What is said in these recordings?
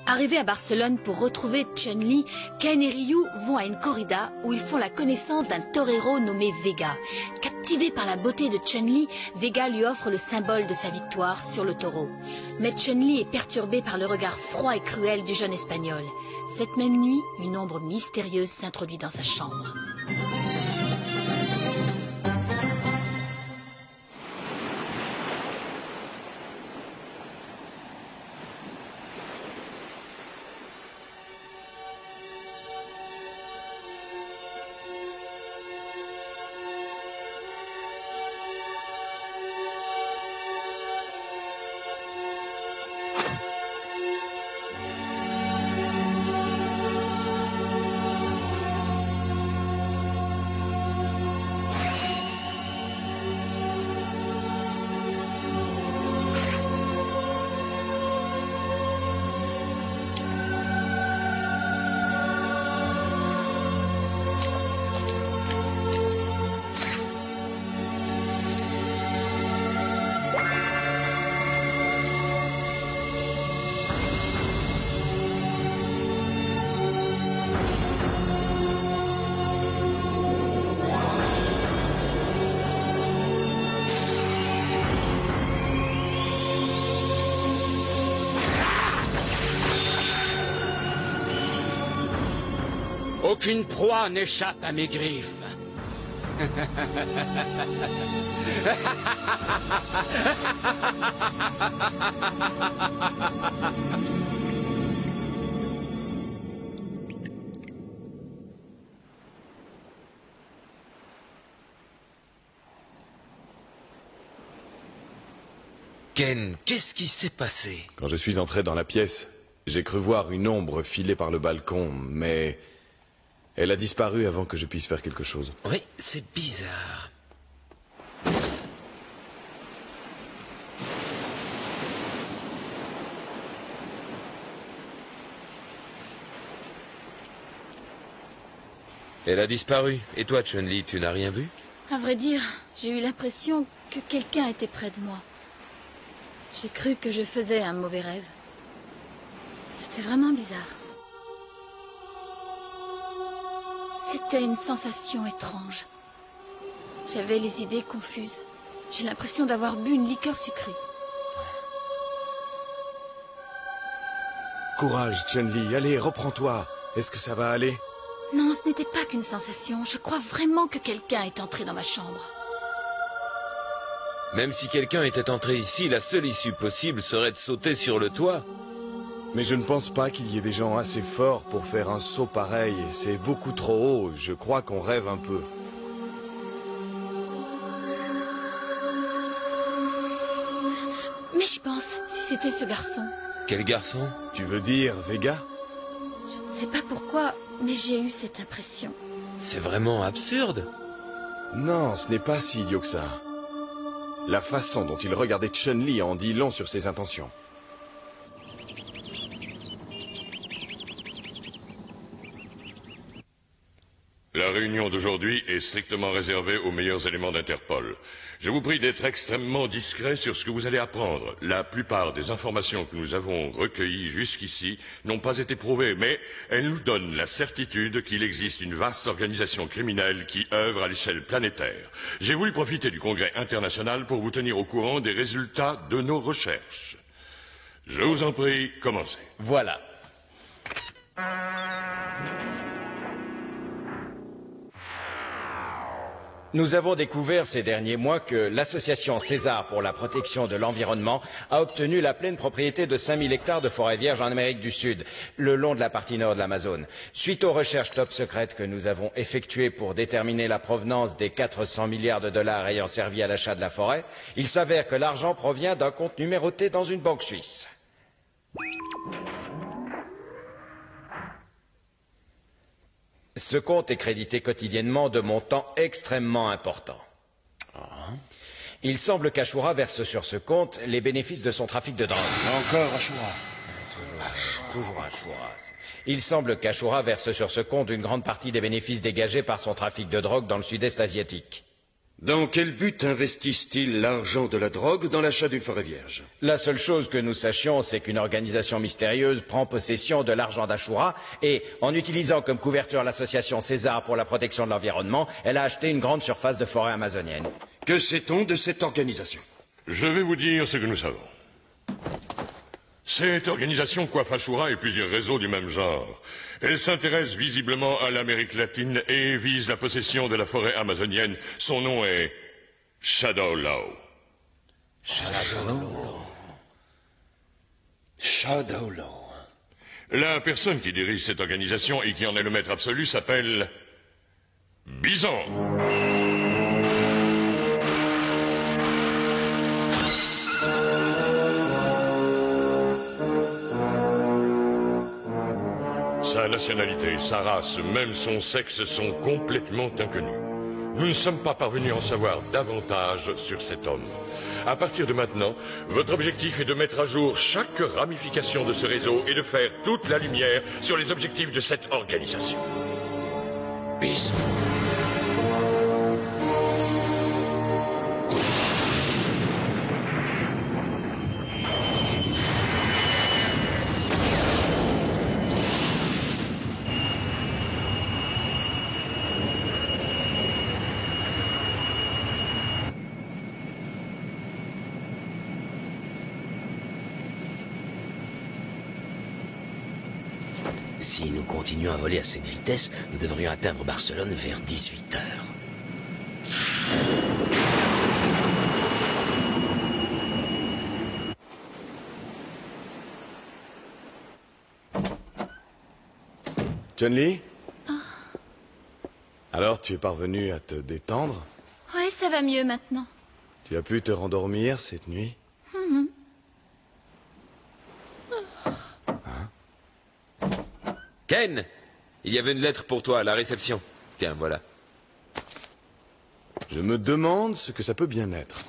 Arrivés à Barcelone pour retrouver Chun-Li, Ken et Ryu vont à une corrida où ils font la connaissance d'un torero nommé Vega. Captivé par la beauté de Chun-Li, Vega lui offre le symbole de sa victoire sur le taureau. Mais Chun-Li est perturbée par le regard froid et cruel du jeune Espagnol. Cette même nuit, une ombre mystérieuse s'introduit dans sa chambre. Aucune proie n'échappe à mes griffes. Ken, qu'est-ce qui s'est passé? Quand je suis entré dans la pièce, j'ai cru voir une ombre filer par le balcon, mais elle a disparu avant que je puisse faire quelque chose. Oui, c'est bizarre. Elle a disparu. Et toi, Chun-Li, tu n'as rien vu? À vrai dire, j'ai eu l'impression que quelqu'un était près de moi. J'ai cru que je faisais un mauvais rêve. C'était vraiment bizarre. C'était une sensation étrange. J'avais les idées confuses. J'ai l'impression d'avoir bu une liqueur sucrée. Courage, Chun-Li, allez, reprends-toi. Est-ce que ça va aller? Non, ce n'était pas qu'une sensation. Je crois vraiment que quelqu'un est entré dans ma chambre. Même si quelqu'un était entré ici, la seule issue possible serait de sauter sur le toit. Mais je ne pense pas qu'il y ait des gens assez forts pour faire un saut pareil. C'est beaucoup trop haut. Je crois qu'on rêve un peu. Mais j'y pense, si c'était ce garçon. Quel garçon? Tu veux dire Vega? Je ne sais pas pourquoi, mais j'ai eu cette impression. C'est vraiment absurde. Non, ce n'est pas si idiot que ça. La façon dont il regardait Chun-Li en dit long sur ses intentions. La réunion d'aujourd'hui est strictement réservée aux meilleurs éléments d'Interpol. Je vous prie d'être extrêmement discret sur ce que vous allez apprendre. La plupart des informations que nous avons recueillies jusqu'ici n'ont pas été prouvées, mais elles nous donnent la certitude qu'il existe une vaste organisation criminelle qui œuvre à l'échelle planétaire. J'ai voulu profiter du Congrès international pour vous tenir au courant des résultats de nos recherches. Je vous en prie, commencez. Voilà. Nous avons découvert ces derniers mois que l'association César pour la protection de l'environnement a obtenu la pleine propriété de 5000 hectares de forêt vierge en Amérique du Sud, le long de la partie nord de l'Amazone. Suite aux recherches top secrètes que nous avons effectuées pour déterminer la provenance des 400 milliards de dollars ayant servi à l'achat de la forêt, il s'avère que l'argent provient d'un compte numéroté dans une banque suisse. Ce compte est crédité quotidiennement de montants extrêmement importants. Il semble qu'Ashura verse sur ce compte les bénéfices de son trafic de drogue. Encore Ashura. Toujours Ashura. Il semble qu'Ashura verse sur ce compte une grande partie des bénéfices dégagés par son trafic de drogue dans le sud-est asiatique. Dans quel but investissent-ils l'argent de la drogue dans l'achat d'une forêt vierge? La seule chose que nous sachions, c'est qu'une organisation mystérieuse prend possession de l'argent d'Ashura et, en utilisant comme couverture l'association César pour la protection de l'environnement, elle a acheté une grande surface de forêt amazonienne. Que sait-on de cette organisation? Je vais vous dire ce que nous savons. Cette organisation coiffe Ashura et plusieurs réseaux du même genre. Elle s'intéresse visiblement à l'Amérique latine et vise la possession de la forêt amazonienne. Son nom est Shadow Law. Shadow Law. La personne qui dirige cette organisation et qui en est le maître absolu s'appelle Bison. Sa nationalité, sa race, même son sexe sont complètement inconnus. Nous ne sommes pas parvenus à en savoir davantage sur cet homme. À partir de maintenant, votre objectif est de mettre à jour chaque ramification de ce réseau et de faire toute la lumière sur les objectifs de cette organisation. Bison. Si nous continuons à voler à cette vitesse, nous devrions atteindre Barcelone vers 18 heures. Chun-Li? Alors, tu es parvenu à te détendre? Ouais, ça va mieux maintenant. Tu as pu te rendormir cette nuit? Ken, il y avait une lettre pour toi à la réception. Tiens, voilà. Je me demande ce que ça peut bien être.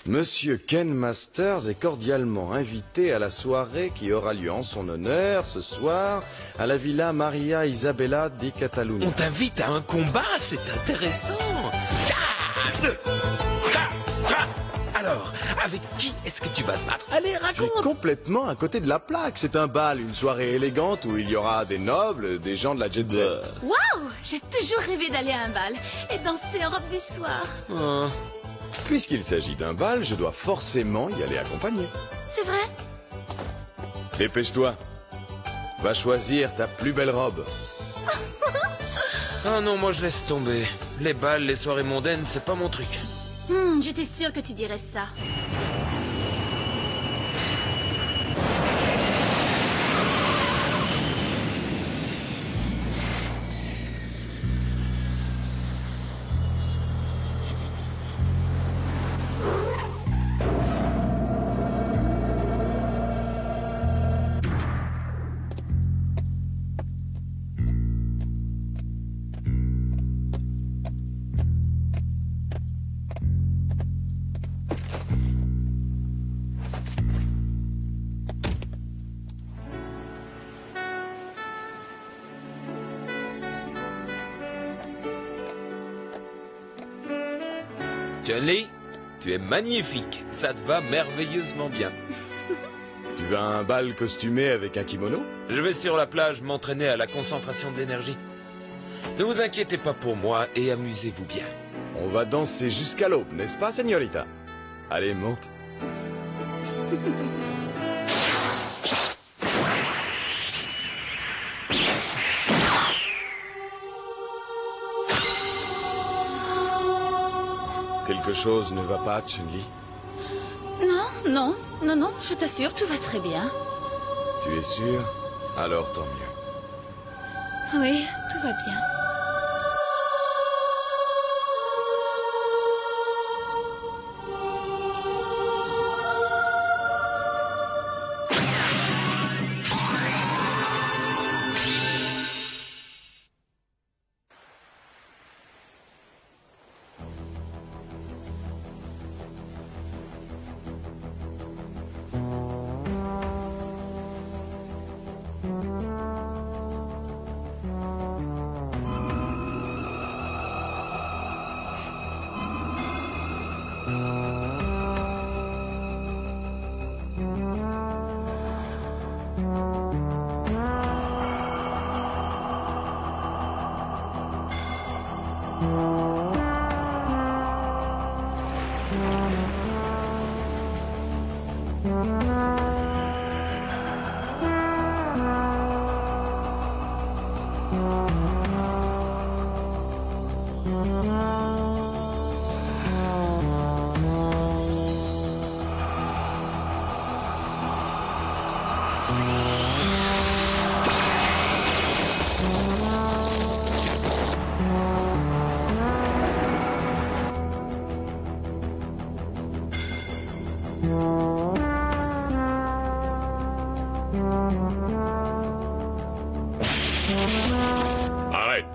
Monsieur Ken Masters est cordialement invité à la soirée qui aura lieu en son honneur ce soir à la Villa Maria Isabella di Catalunya. On t'invite à un combat, c'est intéressant. Alors, avec qui est-ce que tu vas te battre? Allez, Tu es raconte. complètement à côté de la plaque. C'est un bal, une soirée élégante où il y aura des nobles, des gens de la jet set. Waouh! J'ai toujours rêvé d'aller à un bal et danser en robe du soir. Oh. Puisqu'il s'agit d'un bal, je dois forcément y aller accompagné. C'est vrai? Dépêche-toi. Va choisir ta plus belle robe. Ah non, moi je laisse tomber. Les balles, les soirées mondaines, c'est pas mon truc. J'étais sûre que tu dirais ça. Chun-Li, tu es magnifique. Ça te va merveilleusement bien. Tu vas à un bal costumé avec un kimono? Je vais sur la plage m'entraîner à la concentration de l'énergie. Ne vous inquiétez pas pour moi et amusez-vous bien. On va danser jusqu'à l'aube, n'est-ce pas, señorita? Allez, monte. Quelque chose ne va pas, Chun-Li? Non, je t'assure, tout va très bien. Tu es sûr? Alors tant mieux. Oui, tout va bien. Arrête.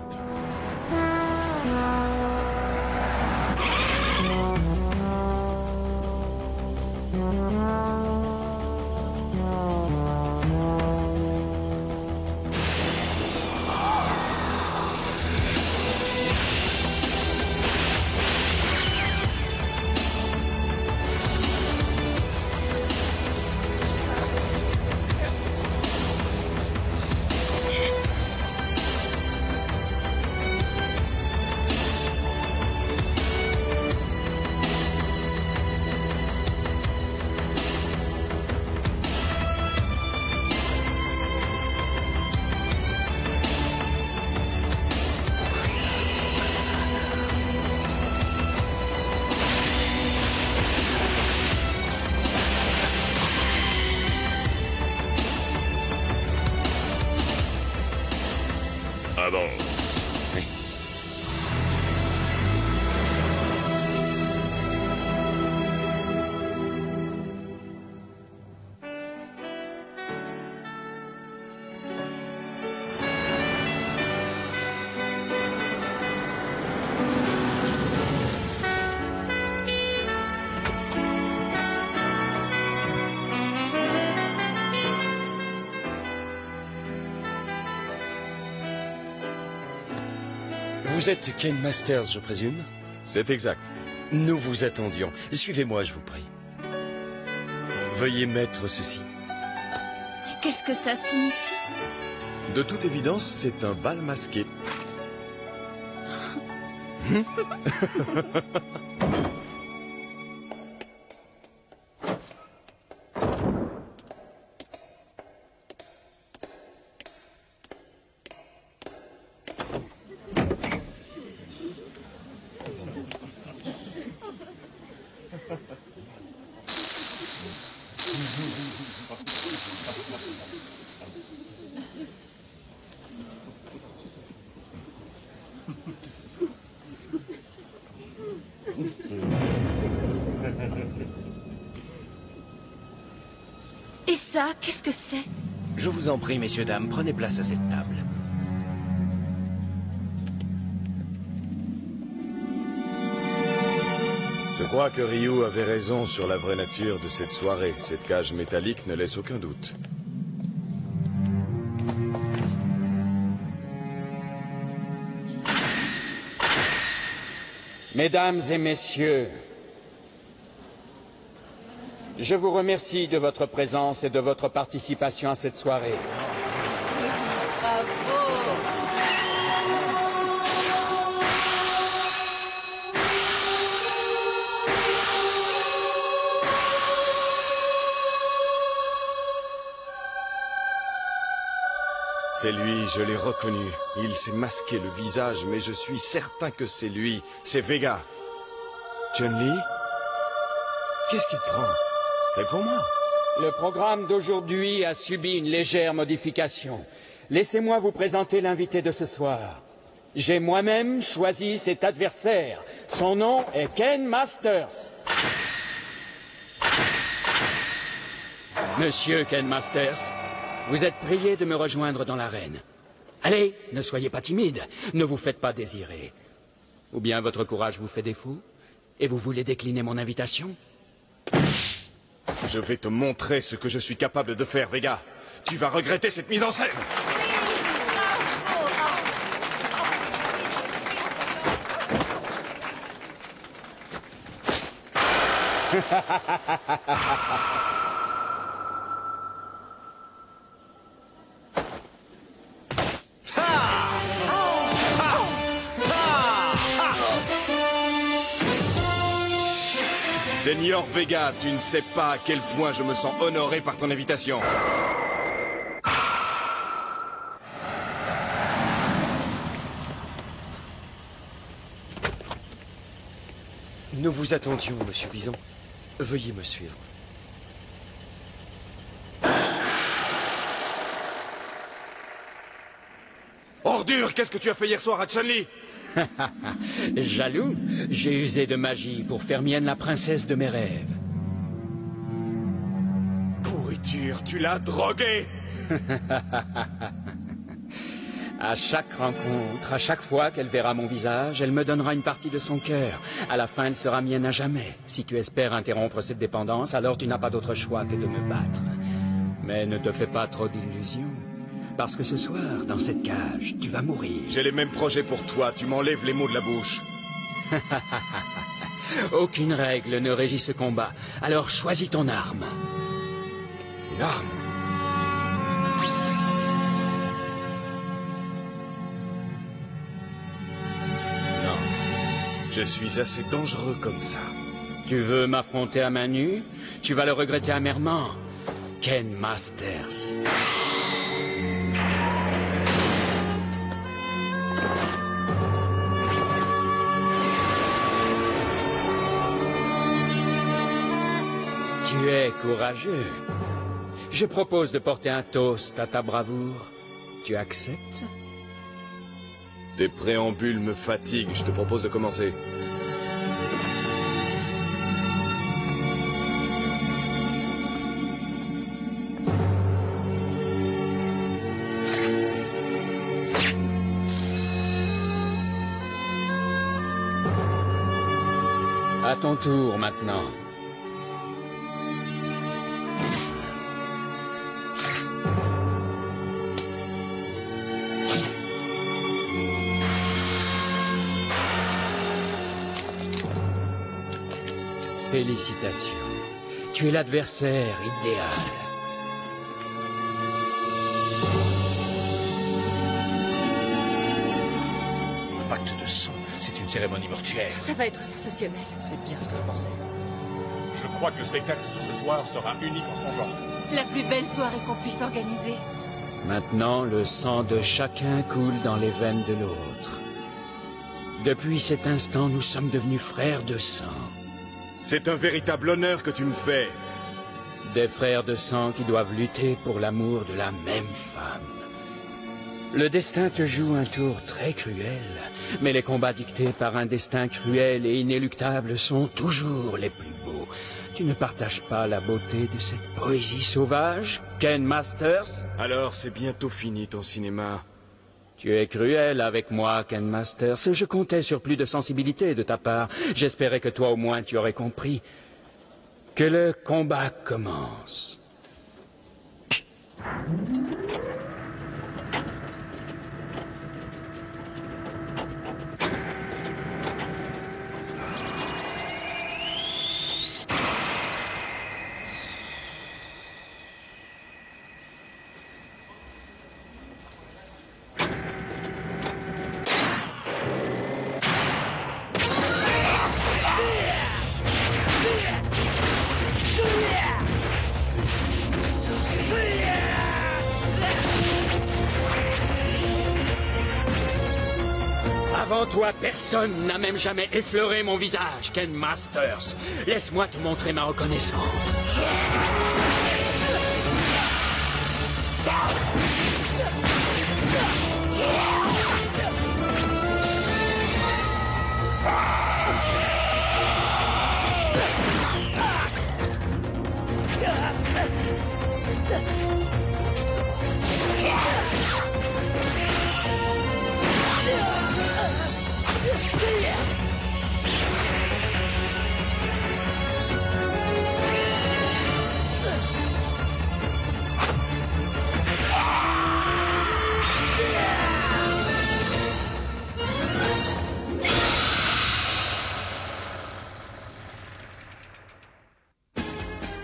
Avance. Oui. Vous êtes Ken Masters, je présume? C'est exact. Nous vous attendions. Suivez-moi, je vous prie. Veuillez mettre ceci. Qu'est-ce que ça signifie? De toute évidence, c'est un bal masqué. Et ça, qu'est-ce que c'est? Je vous en prie, messieurs, dames, prenez place à cette table. Je crois que Ryu avait raison sur la vraie nature de cette soirée. Cette cage métallique ne laisse aucun doute. Mesdames et messieurs, je vous remercie de votre présence et de votre participation à cette soirée. C'est lui, je l'ai reconnu. Il s'est masqué le visage, mais je suis certain que c'est lui. C'est Vega. Chun-Li? Qu'est-ce qui te prend? Réponds-moi. Le programme d'aujourd'hui a subi une légère modification. Laissez-moi vous présenter l'invité de ce soir. J'ai moi-même choisi cet adversaire. Son nom est Ken Masters. Monsieur Ken Masters, vous êtes prié de me rejoindre dans l'arène. Allez, ne soyez pas timide, ne vous faites pas désirer. Ou bien votre courage vous fait défaut et vous voulez décliner mon invitation? Je vais te montrer ce que je suis capable de faire, Vega. Tu vas regretter cette mise en scène. Seigneur Vega, tu ne sais pas à quel point je me sens honoré par ton invitation. Nous vous attendions, Monsieur Bison. Veuillez me suivre. Ordure, qu'est-ce que tu as fait hier soir à Chun-Li? Jaloux, j'ai usé de magie pour faire mienne la princesse de mes rêves. Pourriture, tu l'as droguée. À chaque rencontre, à chaque fois qu'elle verra mon visage, elle me donnera une partie de son cœur. À la fin, elle sera mienne à jamais. Si tu espères interrompre cette dépendance, alors tu n'as pas d'autre choix que de me battre. Mais ne te fais pas trop d'illusions. Parce que ce soir, dans cette cage, tu vas mourir. J'ai les mêmes projets pour toi, tu m'enlèves les mots de la bouche. Aucune règle ne régit ce combat. Alors choisis ton arme. Une arme? Non. Je suis assez dangereux comme ça. Tu veux m'affronter à main nue? Tu vas le regretter amèrement. Ken Masters. Tu es courageux. Je propose de porter un toast à ta bravoure. Tu acceptes? Tes préambules me fatiguent, je te propose de commencer. À ton tour maintenant. Félicitations. Tu es l'adversaire idéal. Un pacte de sang, c'est une cérémonie mortuaire. Ça va être sensationnel. C'est bien ce que je pensais. Je crois que le spectacle de ce soir sera unique en son genre. La plus belle soirée qu'on puisse organiser. Maintenant, le sang de chacun coule dans les veines de l'autre. Depuis cet instant, nous sommes devenus frères de sang. C'est un véritable honneur que tu me fais. Des frères de sang qui doivent lutter pour l'amour de la même femme. Le destin te joue un tour très cruel, mais les combats dictés par un destin cruel et inéluctable sont toujours les plus beaux. Tu ne partages pas la beauté de cette poésie sauvage, Ken Masters? Alors, c'est bientôt fini ton cinéma. Tu es cruel avec moi, Ken Masters. Je comptais sur plus de sensibilité de ta part. J'espérais que toi au moins tu aurais compris que le combat commence. Avant toi, personne n'a même jamais effleuré mon visage, Ken Masters. Laisse-moi te montrer ma reconnaissance.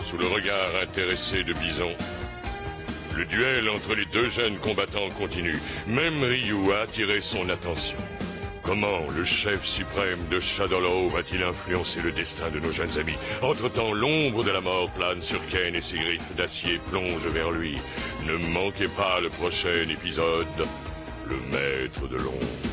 Sous le regard intéressé de Bison, le duel entre les deux jeunes combattants continue. Même Ryu a attiré son attention. Comment le chef suprême de Shadowlaw va-t-il influencer le destin de nos jeunes amis? Entre-temps, l'ombre de la mort plane sur Ken et ses griffes d'acier plongent vers lui. Ne manquez pas le prochain épisode, le maître de l'ombre.